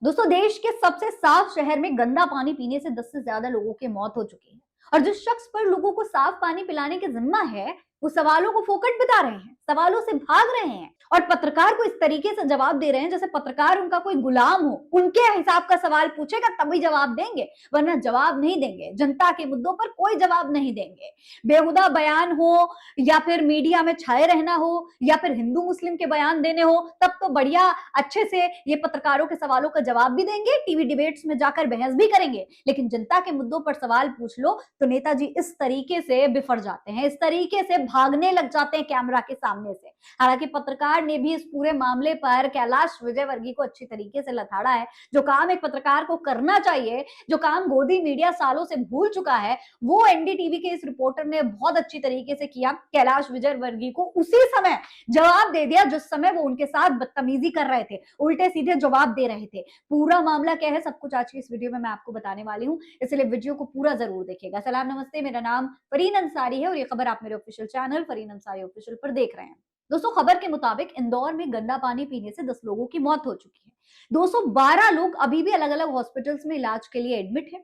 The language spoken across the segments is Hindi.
दोस्तों देश के सबसे साफ शहर में गंदा पानी पीने से 10 से ज्यादा लोगों की मौत हो चुकी है। और जिस शख्स पर लोगों को साफ पानी पिलाने की जिम्मा है, वो सवालों को फोकट बता रहे हैं, सवालों से भाग रहे हैं और पत्रकार को इस तरीके से जवाब दे रहे हैं जैसे पत्रकार उनका कोई गुलाम हो। उनके हिसाब का सवाल पूछेगा तभी जवाब देंगे, वरना जवाब नहीं देंगे। जनता के मुद्दों पर कोई जवाब नहीं देंगे। बेहुदा बयान हो या फिर मीडिया में छाए रहना हो या फिर हिंदू मुस्लिम के बयान देने हो, तब तो बढ़िया अच्छे से ये पत्रकारों के सवालों का जवाब भी देंगे, टीवी डिबेट्स में जाकर बहस भी करेंगे। लेकिन जनता के मुद्दों पर सवाल पूछ लो तो नेताजी इस तरीके से बिफर जाते हैं, इस तरीके से भागने लग जाते हैं कैमरा के सामने से। हालांकि पत्रकार ने भी इस पूरे मामले पर कैलाश विजयवर्गीय को अच्छी तरीके से लताड़ा है। जो काम एक पत्रकार को करना चाहिए, जो काम गोदी मीडिया सालों से भूल चुका है, वो एनडीटीवी के इस रिपोर्टर ने बहुत अच्छी तरीके से किया। कैलाश विजयवर्गीय को उसी समय जवाब दे दिया जिस समय वो उनके साथ बदतमीजी कर रहे थे, उल्टे सीधे जवाब दे रहे थे। पूरा मामला क्या है, सब कुछ आज की इस वीडियो में मैं आपको बताने वाली हूँ, इसलिए वीडियो को पूरा जरूर देखिएगा। सलाम नमस्ते, मेरा नाम फरीन अंसारी है और ये खबर आप मेरे official channel Fareen Ansari official पर देख रहे हैं। दोस्तों खबर के मुताबिक इंदौर में गंदा पानी पीने से 10 लोगों की मौत हो चुकी है। 212 लोग अभी भी अलग अलग हॉस्पिटल्स में इलाज के लिए एडमिट हैं।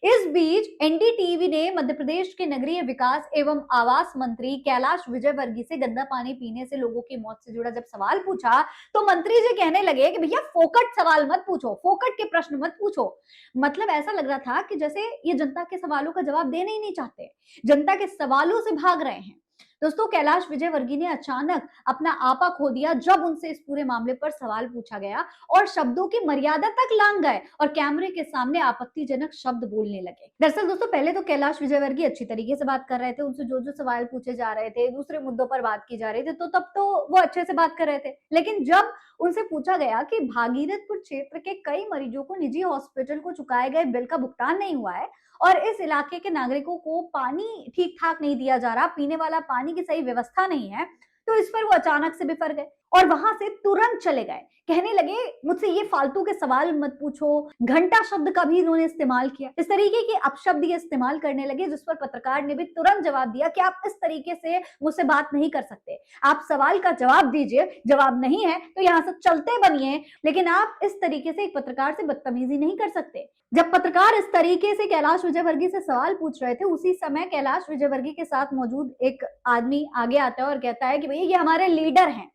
इस बीच एनडीटीवी ने मध्य प्रदेश के नगरीय विकास एवं आवास मंत्री कैलाश विजयवर्गीय से गंदा पानी पीने से लोगों की मौत से जुड़ा जब सवाल पूछा तो मंत्री जी कहने लगे कि भैया फोकट सवाल मत पूछो, फोकट के प्रश्न मत पूछो। मतलब ऐसा लग रहा था कि जैसे ये जनता के सवालों का जवाब देना ही नहीं चाहते, जनता के सवालों से भाग रहे हैं। दोस्तों कैलाश विजयवर्गीय ने अचानक अपना आपा खो दिया जब उनसे इस पूरे मामले पर सवाल पूछा गया और शब्दों की मर्यादा तक लांघ गए और कैमरे के सामने आपत्तिजनक शब्द बोलने लगे। दरअसल दोस्तों पहले तो कैलाश विजयवर्गीय अच्छी तरीके से बात कर रहे थे, उनसे जो जो सवाल पूछे जा रहे थे, दूसरे मुद्दों पर बात की जा रही थी, तो तब तो वो अच्छे से बात कर रहे थे। लेकिन जब उनसे पूछा गया कि भागीरथपुर क्षेत्र के कई मरीजों को निजी हॉस्पिटल को चुकाए गए बिल का भुगतान नहीं हुआ है और इस इलाके के नागरिकों को पानी ठीक ठाक नहीं दिया जा रहा, पीने वाला पानी की सही व्यवस्था नहीं है, तो इस पर वो अचानक से बिफर गए और वहां से तुरंत चले गए। कहने लगे मुझसे ये फालतू के सवाल मत पूछो, घंटा शब्द का भी इन्होंने इस्तेमाल किया। इस तरीके के अपशब्द ये इस्तेमाल करने लगे जिस पर पत्रकार ने भी तुरंत जवाब दिया कि आप इस तरीके से मुझसे बात नहीं कर सकते, आप सवाल का जवाब दीजिए, जवाब नहीं है तो यहाँ से चलते बनिए, लेकिन आप इस तरीके से एक पत्रकार से बदतमीजी नहीं कर सकते। जब पत्रकार इस तरीके से कैलाश विजयवर्गीय से सवाल पूछ रहे थे, उसी समय कैलाश विजयवर्गीय के साथ मौजूद एक आदमी आगे आता है और कहता है कि भैया ये हमारे लीडर हैं,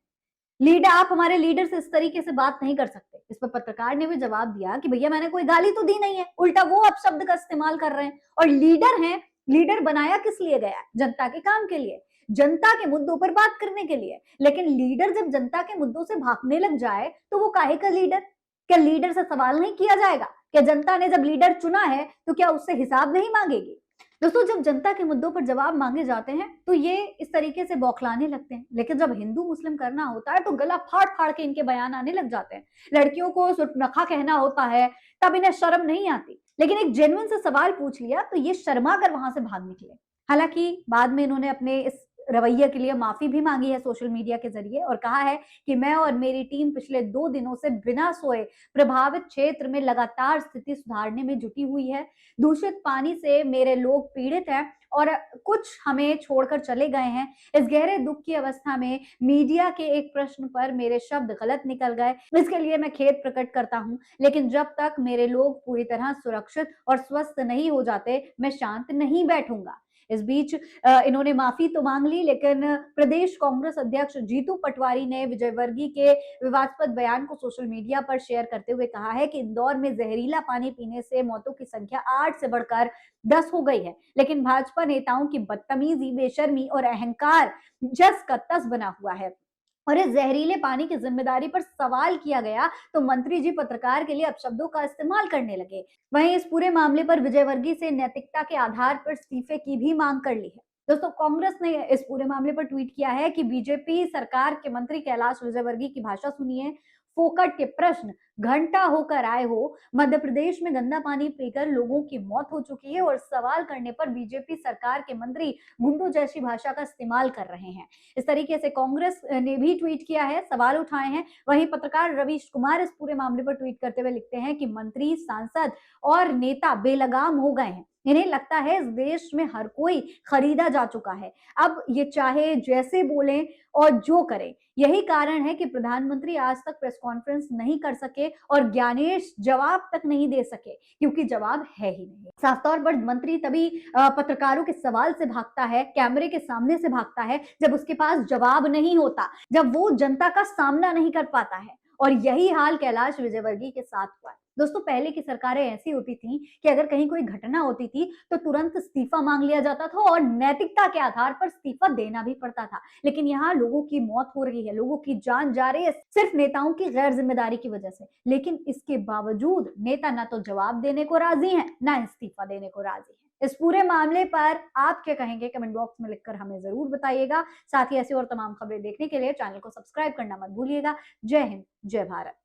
लीडर, आप हमारे लीडर से इस तरीके से बात नहीं कर सकते। इस पर पत्रकार ने भी जवाब दिया कि भैया मैंने कोई गाली तो दी नहीं है, उल्टा वो अपशब्द का इस्तेमाल कर रहे हैं और लीडर हैं, लीडर बनाया किस लिए गया है? जनता के काम के लिए, जनता के मुद्दों पर बात करने के लिए। लेकिन लीडर जब जनता के मुद्दों से भागने लग जाए तो वो काहे का लीडर? क्या लीडर से सवाल नहीं किया जाएगा? क्या जनता ने जब लीडर चुना है तो क्या उससे हिसाब नहीं मांगेगी? दोस्तों जब जनता के मुद्दों पर जवाब मांगे जाते हैं तो ये इस तरीके से बौखलाने लगते हैं, लेकिन जब हिंदू मुस्लिम करना होता है तो गला फाड़ फाड़ के इनके बयान आने लग जाते हैं। लड़कियों को सुर्खनखा कहना होता है तब इन्हें शर्म नहीं आती, लेकिन एक जेन्युइन से सवाल पूछ लिया तो ये शर्मा कर वहां से भाग निकले। हालांकि बाद में इन्होंने अपने इस रवैये के लिए माफी भी मांगी है सोशल मीडिया के जरिए और कहा है कि मैं और मेरी टीम पिछले 2 दिनों से बिना सोए प्रभावित क्षेत्र में लगातार स्थिति सुधारने में जुटी हुई है। दूषित पानी से मेरे लोग पीड़ित हैं और कुछ हमें छोड़कर चले गए हैं। इस गहरे दुख की अवस्था में मीडिया के एक प्रश्न पर मेरे शब्द गलत निकल गए, इसके लिए मैं खेद प्रकट करता हूं, लेकिन जब तक मेरे लोग पूरी तरह सुरक्षित और स्वस्थ नहीं हो जाते मैं शांत नहीं बैठूंगा। इस बीच इन्होंने माफी तो मांग ली, लेकिन प्रदेश कांग्रेस अध्यक्ष जीतू पटवारी ने विजयवर्गीय के विवादास्पद बयान को सोशल मीडिया पर शेयर करते हुए कहा है कि इंदौर में जहरीला पानी पीने से मौतों की संख्या 8 से बढ़कर 10 हो गई है, लेकिन भाजपा नेताओं की बदतमीजी, बेशर्मी और अहंकार जस का तस बना हुआ है। और इस जहरीले पानी की जिम्मेदारी पर सवाल किया गया तो मंत्री जी पत्रकार के लिए अपशब्दों का इस्तेमाल करने लगे। वहीं इस पूरे मामले पर विजयवर्गीय से नैतिकता के आधार पर इस्तीफे की भी मांग कर ली है। दोस्तों कांग्रेस ने इस पूरे मामले पर ट्वीट किया है कि बीजेपी सरकार के मंत्री कैलाश विजयवर्गीय की भाषा सुनिए, फोकट के प्रश्न घंटा होकर आए हो, मध्य प्रदेश में गंदा पानी पीकर लोगों की मौत हो चुकी है और सवाल करने पर बीजेपी सरकार के मंत्री गुंडों जैसी भाषा का इस्तेमाल कर रहे हैं। इस तरीके से कांग्रेस ने भी ट्वीट किया है, सवाल उठाए हैं। वहीं पत्रकार रवीश कुमार इस पूरे मामले पर ट्वीट करते हुए लिखते हैं कि मंत्री, सांसद और नेता बेलगाम हो गए हैं, इन्हें लगता है इस देश में हर कोई खरीदा जा चुका है, अब ये चाहे जैसे बोलें और जो करें। यही कारण है कि प्रधानमंत्री आज तक प्रेस कॉन्फ्रेंस नहीं कर सके सके और ज्ञानेश जवाब तक नहीं दे सके, क्योंकि जवाब है ही नहीं। साफ तौर पर मंत्री तभी पत्रकारों के सवाल से भागता है, कैमरे के सामने से भागता है, जब उसके पास जवाब नहीं होता, जब वो जनता का सामना नहीं कर पाता है। और यही हाल कैलाश विजयवर्गीय के साथ हुआ है। दोस्तों, पहले की सरकारें ऐसी होती थी कि अगर कहीं कोई घटना होती थी तो तुरंत इस्तीफा मांग लिया जाता था और नैतिकता के आधार पर इस्तीफा देना भी पड़ता था। लेकिन यहाँ लोगों की मौत हो रही है, लोगों की जान जा रही है, सिर्फ नेताओं की गैर जिम्मेदारी की वजह से। लेकिन इसके बावजूद नेता ना तो जवाब देने को राजी है, ना इस्तीफा देने को राजी है। इस पूरे मामले पर आप क्या कहेंगे, कमेंट बॉक्स में लिखकर हमें जरूर बताइएगा। साथ ही ऐसी और तमाम खबरें देखने के लिए चैनल को सब्सक्राइब करना मत भूलिएगा। जय हिंद, जय भारत।